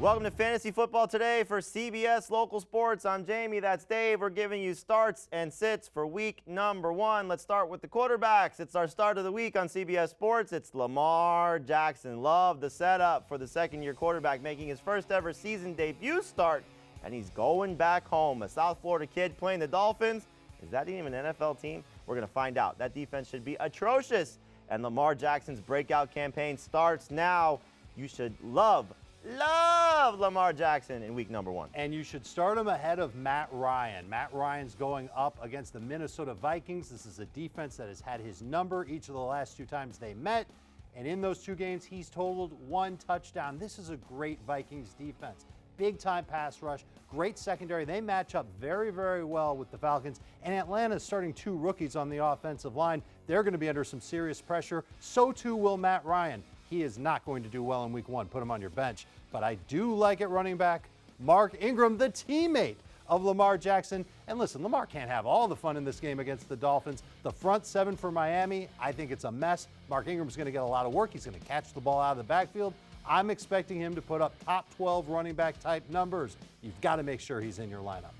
Welcome to Fantasy Football Today for CBS Local Sports. I'm Jamey, that's Dave. We're giving you starts and sits for week number 1. Let's start with the quarterbacks. It's our start of the week on CBS Sports. It's Lamar Jackson. Love the setup for the second-year quarterback making his first ever season debut start, and he's going back home. A South Florida kid playing the Dolphins. Is that even an NFL team? We're going to find out. That defense should be atrocious, and Lamar Jackson's breakout campaign starts now. You should love Lamar Jackson in week number 1. And you should start him ahead of Matt Ryan. Matt Ryan's going up against the Minnesota Vikings. This is a defense that has had his number each of the last 2 times they met. And in those 2 games, he's totaled 1 touchdown. This is a great Vikings defense. Big-time pass rush, great secondary. They match up very, very well with the Falcons. And Atlanta's starting 2 rookies on the offensive line. They're going to be under some serious pressure. So too will Matt Ryan. He is not going to do well in week 1. Put him on your bench. But I do like at running back, Mark Ingram, the teammate of Lamar Jackson. And listen, Lamar can't have all the fun in this game against the Dolphins. The front 7 for Miami, I think it's a mess. Mark Ingram's going to get a lot of work. He's going to catch the ball out of the backfield. I'm expecting him to put up top 12 running back type numbers. You've got to make sure he's in your lineup.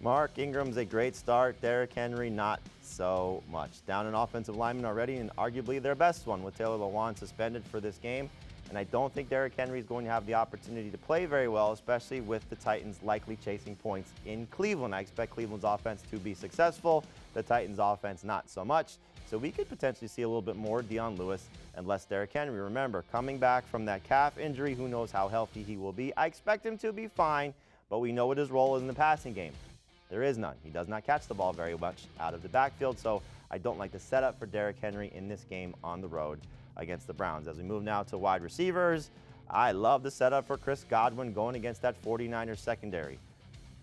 Mark Ingram's a great start. Derrick Henry, not so much. Down an offensive lineman already, and arguably their best one with Taylor Lewan suspended for this game. And I don't think Derrick Henry is going to have the opportunity to play very well, especially with the Titans likely chasing points in Cleveland. I expect Cleveland's offense to be successful, the Titans' offense not so much. So we could potentially see a little bit more Dion Lewis and less Derrick Henry. Remember, coming back from that calf injury, who knows how healthy he will be. I expect him to be fine, but we know what his role is in the passing game. There is none. He does not catch the ball very much out of the backfield, so I don't like the setup for Derrick Henry in this game on the road against the Browns. As we move now to wide receivers, I love the setup for Chris Godwin going against that 49ers secondary,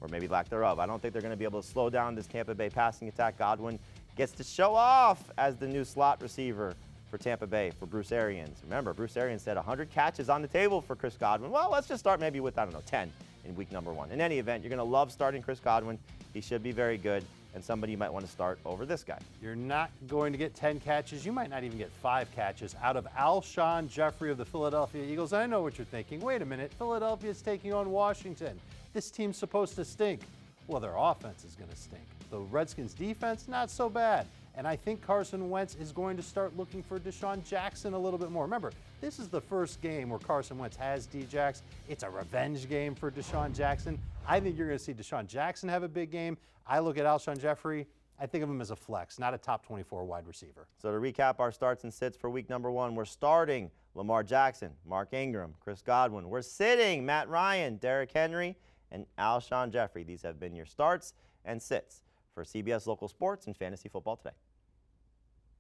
or maybe lack thereof. I don't think they're going to be able to slow down this Tampa Bay passing attack. Godwin gets to show off as the new slot receiver for Tampa Bay for Bruce Arians. Remember, Bruce Arians said 100 catches on the table for Chris Godwin. Well, let's just start maybe with, 10 in week number 1. In any event, you're going to love starting Chris Godwin. He should be very good, and somebody you might want to start over this guy. You're not going to get 10 catches. You might not even get 5 catches out of Alshon Jeffery of the Philadelphia Eagles. I know what you're thinking. Wait a minute. Philadelphia's taking on Washington. This team's supposed to stink. Well, their offense is going to stink. The Redskins' defense, not so bad. And I think Carson Wentz is going to start looking for Deshaun Jackson a little bit more. Remember, this is the first game where Carson Wentz has D-Jax. It's a revenge game for Deshaun Jackson. I think you're going to see Deshaun Jackson have a big game. I look at Alshon Jeffery. I think of him as a flex, not a top 24 wide receiver. So to recap our starts and sits for week number 1, we're starting Lamar Jackson, Mark Ingram, Chris Godwin. We're sitting Matt Ryan, Derrick Henry, and Alshon Jeffery. These have been your starts and sits for CBS Local Sports and Fantasy Football Today.